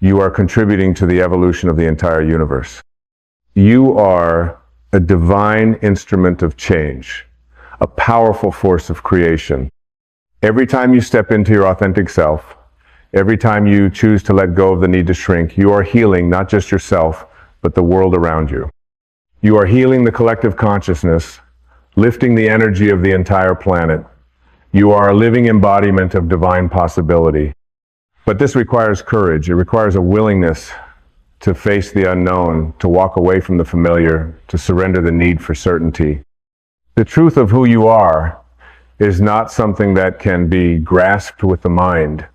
You are contributing to the evolution of the entire universe. You are a divine instrument of change, a powerful force of creation. Every time you step into your authentic self, every time you choose to let go of the need to shrink, you are healing not just yourself, but the world around you. You are healing the collective consciousness, lifting the energy of the entire planet. You are a living embodiment of divine possibility. But this requires courage. It requires a willingness to face the unknown, to walk away from the familiar, to surrender the need for certainty. The truth of who you are is not something that can be grasped with the mind.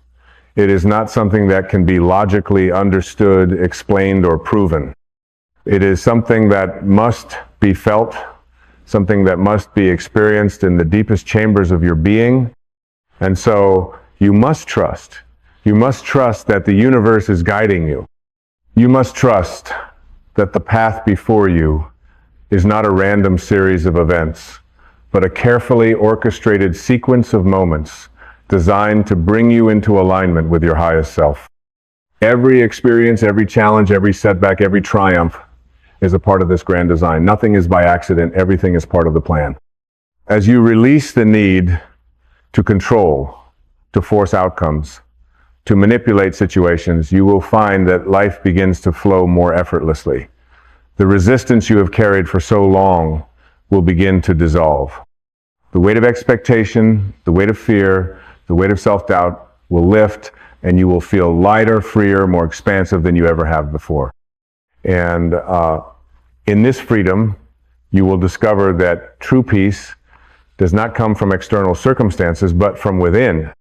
It is not something that can be logically understood, explained, or proven. It is something that must be felt, something that must be experienced in the deepest chambers of your being. And so you must trust. You must trust that the universe is guiding you. You must trust that the path before you is not a random series of events, but a carefully orchestrated sequence of moments designed to bring you into alignment with your highest self. Every experience, every challenge, every setback, every triumph is a part of this grand design. Nothing is by accident. Everything is part of the plan. As you release the need to control, to force outcomes, to manipulate situations, you will find that life begins to flow more effortlessly. The resistance you have carried for so long will begin to dissolve. The weight of expectation, the weight of fear, the weight of self-doubt will lift, and you will feel lighter, freer, more expansive than you ever have before. And in this freedom, you will discover that true peace does not come from external circumstances, but from within.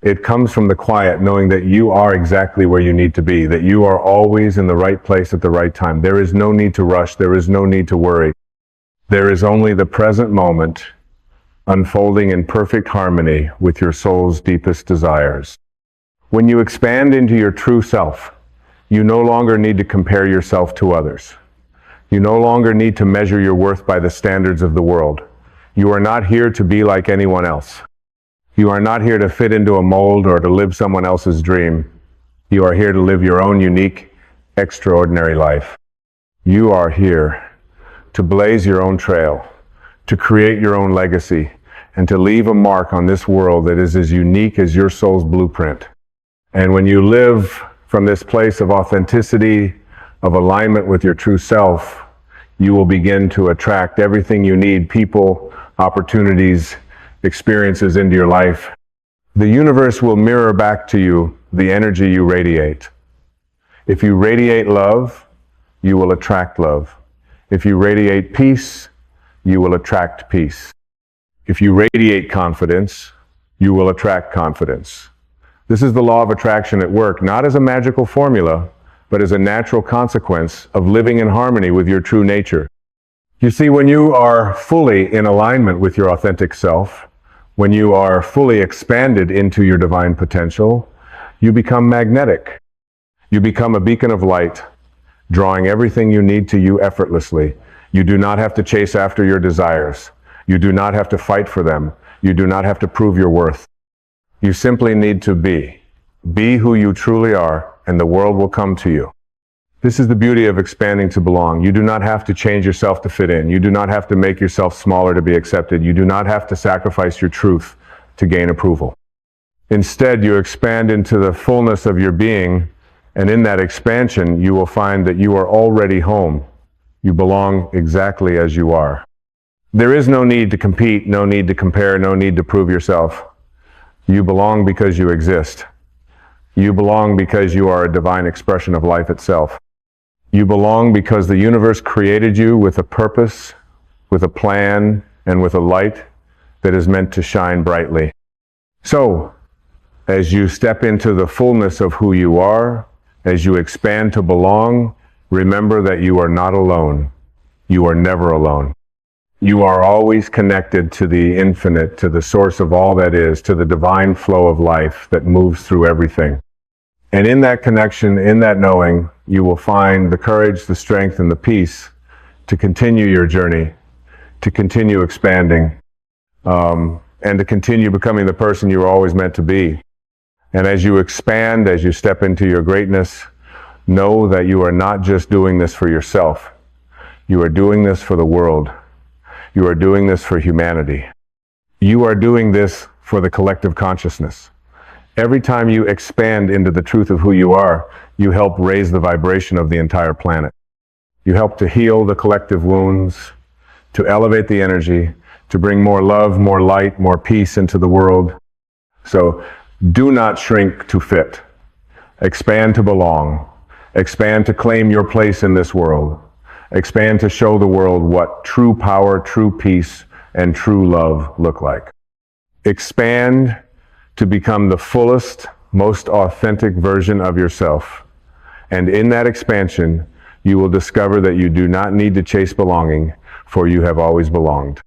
It comes from the quiet, knowing that you are exactly where you need to be, that you are always in the right place at the right time. There is no need to rush. There is no need to worry. There is only the present moment unfolding in perfect harmony with your soul's deepest desires. When you expand into your true self, you no longer need to compare yourself to others. You no longer need to measure your worth by the standards of the world. You are not here to be like anyone else. You are not here to fit into a mold or to live someone else's dream. You are here to live your own unique, extraordinary life. You are here to blaze your own trail, to create your own legacy, and to leave a mark on this world that is as unique as your soul's blueprint. And when you live from this place of authenticity, of alignment with your true self, you will begin to attract everything you need, people, opportunities, experiences into your life. The universe will mirror back to you the energy you radiate. If you radiate love, you will attract love. If you radiate peace, you will attract peace. If you radiate confidence, you will attract confidence. This is the law of attraction at work, not as a magical formula, but as a natural consequence of living in harmony with your true nature. You see, when you are fully in alignment with your authentic self, when you are fully expanded into your divine potential, you become magnetic. You become a beacon of light, drawing everything you need to you effortlessly. You do not have to chase after your desires. You do not have to fight for them. You do not have to prove your worth. You simply need to be. Be who you truly are, and the world will come to you. This is the beauty of expanding to belong. You do not have to change yourself to fit in. You do not have to make yourself smaller to be accepted. You do not have to sacrifice your truth to gain approval. Instead, you expand into the fullness of your being, and in that expansion, you will find that you are already home. You belong exactly as you are. There is no need to compete, no need to compare, no need to prove yourself. You belong because you exist. You belong because you are a divine expression of life itself. You belong because the universe created you with a purpose, with a plan, and with a light that is meant to shine brightly. So, as you step into the fullness of who you are, as you expand to belong, remember that you are not alone. You are never alone. You are always connected to the infinite, to the source of all that is, to the divine flow of life that moves through everything. And in that connection, in that knowing, you will find the courage, the strength, and the peace to continue your journey, to continue expanding, and to continue becoming the person you were always meant to be. And as you expand, as you step into your greatness, know that you are not just doing this for yourself. You are doing this for the world. You are doing this for humanity. You are doing this for the collective consciousness. Every time you expand into the truth of who you are, you help raise the vibration of the entire planet. You help to heal the collective wounds, to elevate the energy, to bring more love, more light, more peace into the world. So do not shrink to fit. Expand to belong. Expand to claim your place in this world. Expand to show the world what true power, true peace, and true love look like. Expand to become the fullest, most authentic version of yourself. And in that expansion, you will discover that you do not need to chase belonging, for you have always belonged.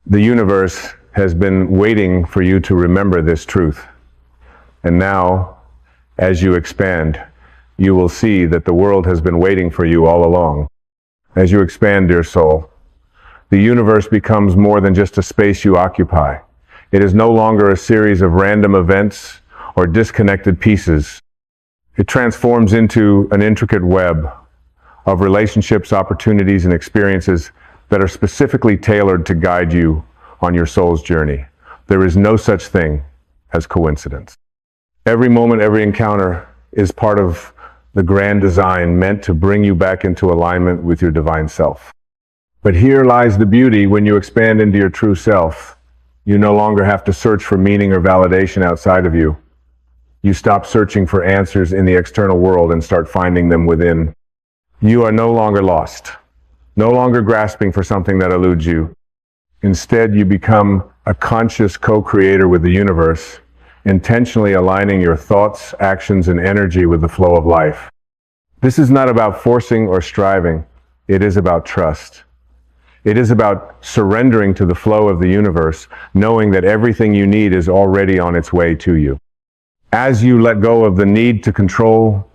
The universe has been waiting for you to remember this truth. And now, as you expand, you will see that the world has been waiting for you all along. As you expand, dear soul, the universe becomes more than just a space you occupy. It is no longer a series of random events or disconnected pieces. It transforms into an intricate web of relationships, opportunities, and experiences that are specifically tailored to guide you on your soul's journey. There is no such thing as coincidence. Every moment, every encounter is part of the grand design meant to bring you back into alignment with your divine self. But here lies the beauty: when you expand into your true self, you no longer have to search for meaning or validation outside of you. You stop searching for answers in the external world and start finding them within. You are no longer lost, no longer grasping for something that eludes you. Instead, you become a conscious co-creator with the universe, intentionally aligning your thoughts, actions, and energy with the flow of life. This is not about forcing or striving. It is about trust. It is about surrendering to the flow of the universe, knowing that everything you need is already on its way to you. As you let go of the need to control,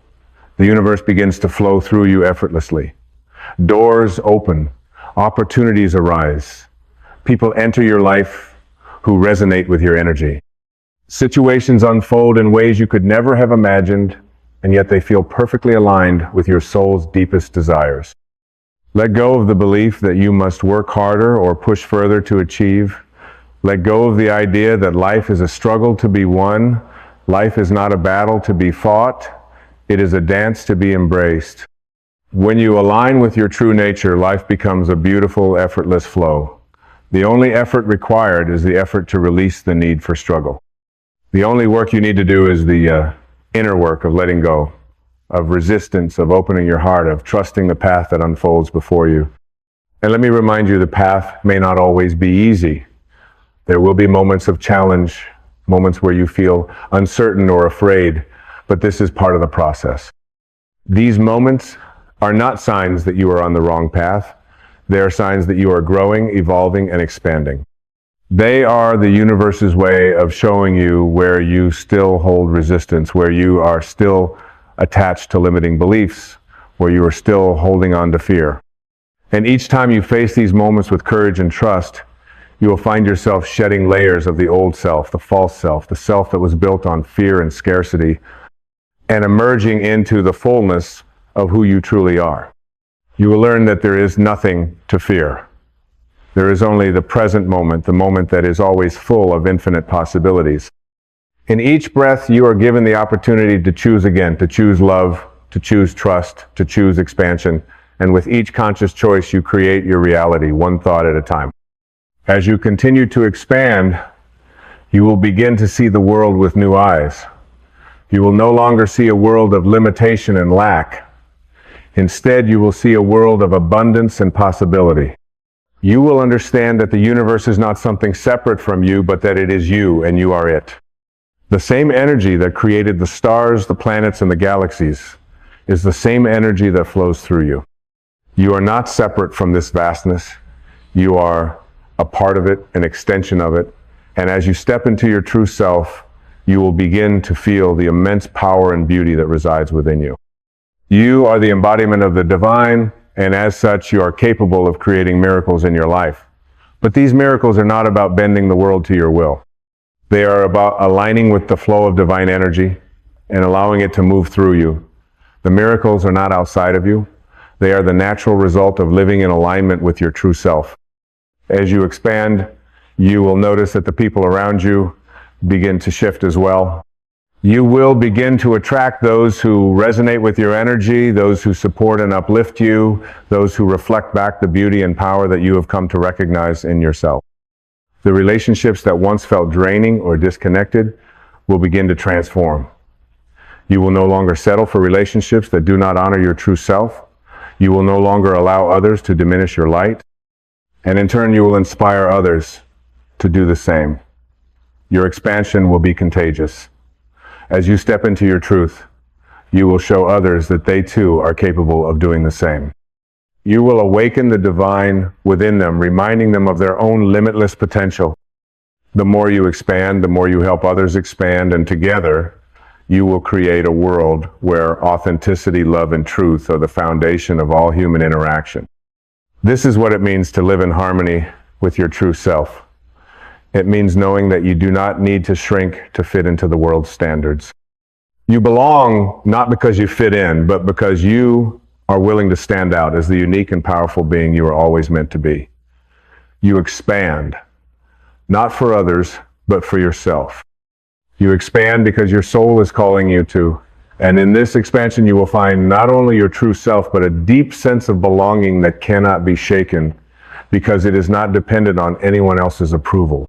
the universe begins to flow through you effortlessly. Doors open, opportunities arise. People enter your life who resonate with your energy. Situations unfold in ways you could never have imagined, and yet they feel perfectly aligned with your soul's deepest desires. Let go of the belief that you must work harder or push further to achieve. Let go of the idea that life is a struggle to be won. Life is not a battle to be fought. It is a dance to be embraced. When you align with your true nature, life becomes a beautiful, effortless flow. The only effort required is the effort to release the need for struggle. The only work you need to do is the inner work of letting go, of resistance, of opening your heart, of trusting the path that unfolds before you. And let me remind you, the path may not always be easy. There will be moments of challenge, moments where you feel uncertain or afraid, but this is part of the process. These moments are not signs that you are on the wrong path. They are signs that you are growing, evolving, and expanding. They are the universe's way of showing you where you still hold resistance, where you are still attached to limiting beliefs, where you are still holding on to fear. And each time you face these moments with courage and trust, you will find yourself shedding layers of the old self, the false self, the self that was built on fear and scarcity, and emerging into the fullness of who you truly are. You will learn that there is nothing to fear. There is only the present moment, the moment that is always full of infinite possibilities. In each breath, you are given the opportunity to choose again, to choose love, to choose trust, to choose expansion. And with each conscious choice, you create your reality, one thought at a time. As you continue to expand, you will begin to see the world with new eyes. You will no longer see a world of limitation and lack. Instead, you will see a world of abundance and possibility. You will understand that the universe is not something separate from you, but that it is you and you are it. The same energy that created the stars, the planets, and the galaxies is the same energy that flows through you. You are not separate from this vastness. You are a part of it, an extension of it. And as you step into your true self, you will begin to feel the immense power and beauty that resides within you. You are the embodiment of the divine, and as such, you are capable of creating miracles in your life. But these miracles are not about bending the world to your will. They are about aligning with the flow of divine energy and allowing it to move through you. The miracles are not outside of you. They are the natural result of living in alignment with your true self. As you expand, you will notice that the people around you begin to shift as well. You will begin to attract those who resonate with your energy, those who support and uplift you, those who reflect back the beauty and power that you have come to recognize in yourself. The relationships that once felt draining or disconnected will begin to transform. You will no longer settle for relationships that do not honor your true self. You will no longer allow others to diminish your light. And in turn, you will inspire others to do the same. Your expansion will be contagious. As you step into your truth, you will show others that they too are capable of doing the same. You will awaken the divine within them, reminding them of their own limitless potential. The more you expand, the more you help others expand, and together, you will create a world where authenticity, love, and truth are the foundation of all human interaction. This is what it means to live in harmony with your true self. It means knowing that you do not need to shrink to fit into the world's standards. You belong not because you fit in, but because you are willing to stand out as the unique and powerful being you are always meant to be. You expand, not for others, but for yourself. You expand because your soul is calling you to, And in this expansion, you will find not only your true self, but a deep sense of belonging that cannot be shaken because it is not dependent on anyone else's approval.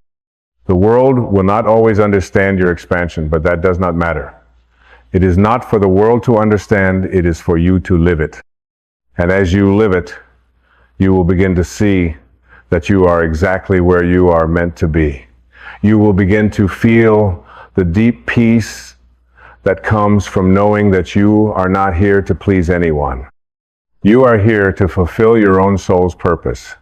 The world will not always understand your expansion, but that does not matter. It is not for the world to understand, it is for you to live it. And as you live it, you will begin to see that you are exactly where you are meant to be. You will begin to feel the deep peace that comes from knowing that you are not here to please anyone. You are here to fulfill your own soul's purpose,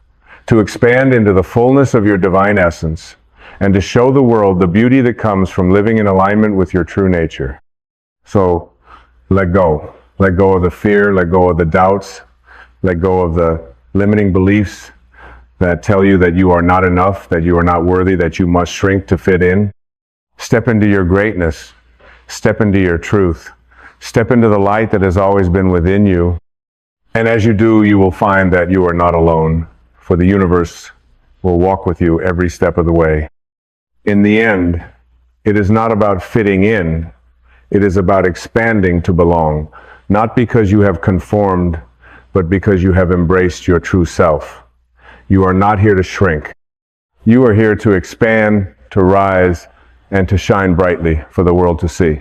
to expand into the fullness of your divine essence, and to show the world the beauty that comes from living in alignment with your true nature. So let go. Let go of the fear, let go of the doubts, let go of the limiting beliefs that tell you that you are not enough, that you are not worthy, that you must shrink to fit in. Step into your greatness. Step into your truth. Step into the light that has always been within you. And as you do, you will find that you are not alone, for the universe will walk with you every step of the way. In the end, it is not about fitting in. It is about expanding to belong, not because you have conformed, but because you have embraced your true self. You are not here to shrink. You are here to expand, to rise, and to shine brightly for the world to see.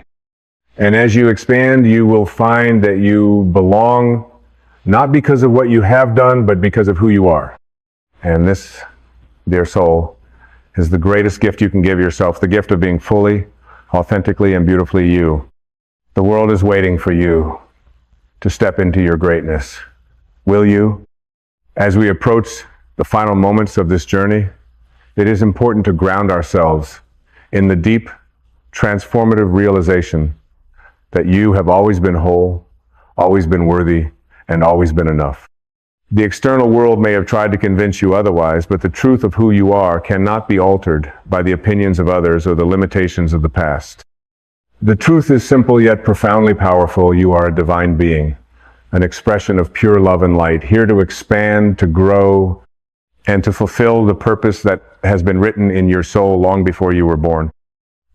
And as you expand, you will find that you belong not because of what you have done, but because of who you are. And this, dear soul, is the greatest gift you can give yourself, the gift of being fully, authentically, and beautifully you. The world is waiting for you to step into your greatness. Will you? As we approach the final moments of this journey, it is important to ground ourselves in the deep, transformative realization that you have always been whole, always been worthy, and always been enough. The external world may have tried to convince you otherwise, but the truth of who you are cannot be altered by the opinions of others or the limitations of the past. The truth is simple yet profoundly powerful. You are a divine being, an expression of pure love and light, here to expand, to grow, and to fulfill the purpose that has been written in your soul long before you were born.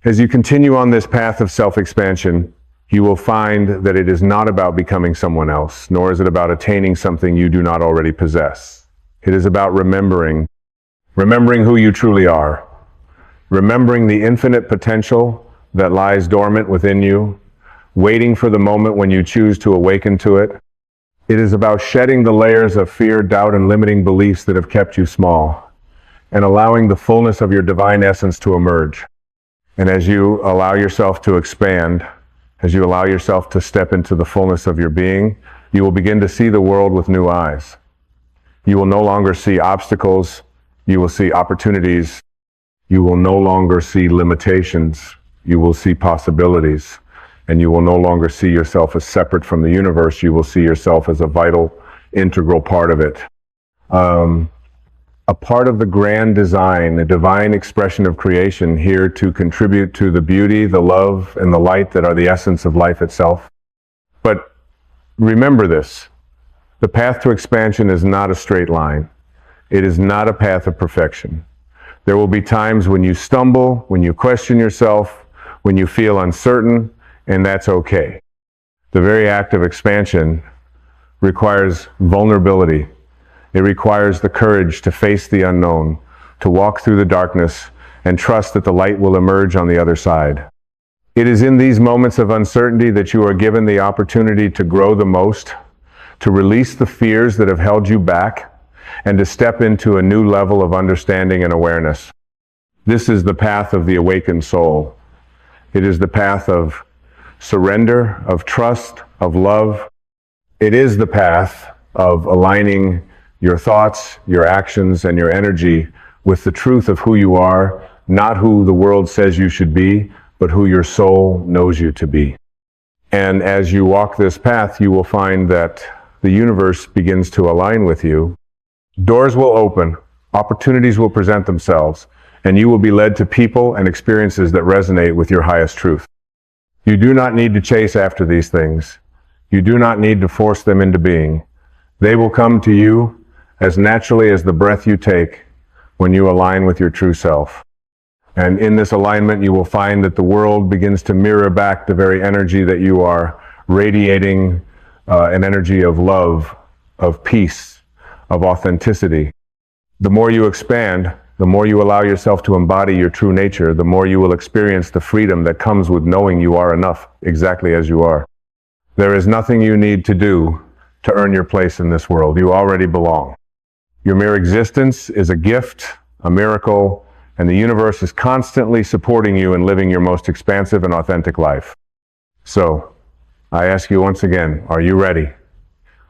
As you continue on this path of self-expansion, you will find that it is not about becoming someone else, nor is it about attaining something you do not already possess. It is about remembering who you truly are, remembering the infinite potential that lies dormant within you, waiting for the moment when you choose to awaken to it. It is about shedding the layers of fear, doubt, and limiting beliefs that have kept you small, and allowing the fullness of your divine essence to emerge. And as you allow yourself to expand, as you allow yourself to step into the fullness of your being, you will begin to see the world with new eyes. You will no longer see obstacles, you will see opportunities. You will no longer see limitations, you will see possibilities. And you will no longer see yourself as separate from the universe, you will see yourself as a vital, integral part of it. A part of the grand design, a divine expression of creation, here to contribute to the beauty, the love, and the light that are the essence of life itself. But remember this, the path to expansion is not a straight line. It is not a path of perfection. There will be times when you stumble, when you question yourself, when you feel uncertain, and that's okay. The very act of expansion requires vulnerability. It requires the courage to face the unknown, to walk through the darkness, and trust that the light will emerge on the other side. It is in these moments of uncertainty that you are given the opportunity to grow the most, to release the fears that have held you back, and to step into a new level of understanding and awareness. This is the path of the awakened soul. It is the path of surrender, of trust, of love. It is the path of aligning your thoughts, your actions, and your energy with the truth of who you are, not who the world says you should be, but who your soul knows you to be. And as you walk this path, you will find that the universe begins to align with you. Doors will open, opportunities will present themselves, and you will be led to people and experiences that resonate with your highest truth. You do not need to chase after these things. You do not need to force them into being. They will come to you as naturally as the breath you take when you align with your true self. And in this alignment, you will find that the world begins to mirror back the very energy that you are radiating an energy of love, of peace, of authenticity. The more you expand, the more you allow yourself to embody your true nature, the more you will experience the freedom that comes with knowing you are enough exactly as you are. There is nothing you need to do to earn your place in this world. You already belong. Your mere existence is a gift, a miracle, and the universe is constantly supporting you in living your most expansive and authentic life. So, I ask you once again, are you ready?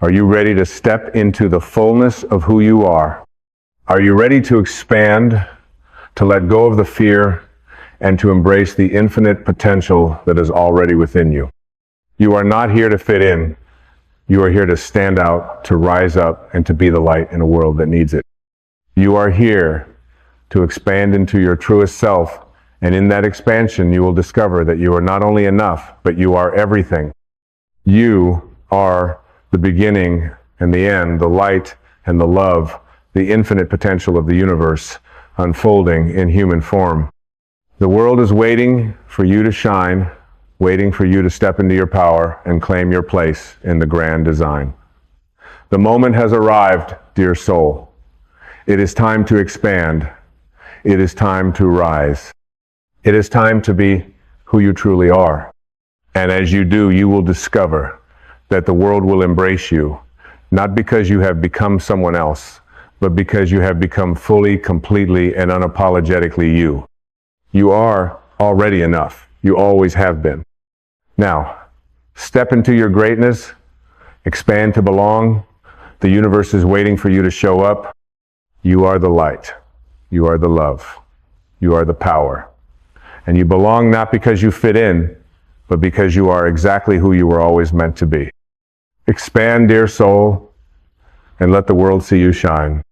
Are you ready to step into the fullness of who you are? Are you ready to expand, to let go of the fear, and to embrace the infinite potential that is already within you? You are not here to fit in. You are here to stand out, to rise up, and to be the light in a world that needs it. You are here to expand into your truest self, and in that expansion you will discover that you are not only enough, but you are everything. You are the beginning and the end, the light and the love, the infinite potential of the universe unfolding in human form. The world is waiting for you to shine, waiting for you to step into your power and claim your place in the grand design. The moment has arrived, dear soul. It is time to expand. It is time to rise. It is time to be who you truly are. And as you do, you will discover that the world will embrace you, not because you have become someone else, but because you have become fully, completely, and unapologetically you. You are already enough. You always have been. Now, step into your greatness, expand to belong. The universe is waiting for you to show up. You are the light. You are the love. You are the power. And you belong not because you fit in, but because you are exactly who you were always meant to be. Expand, dear soul, and let the world see you shine.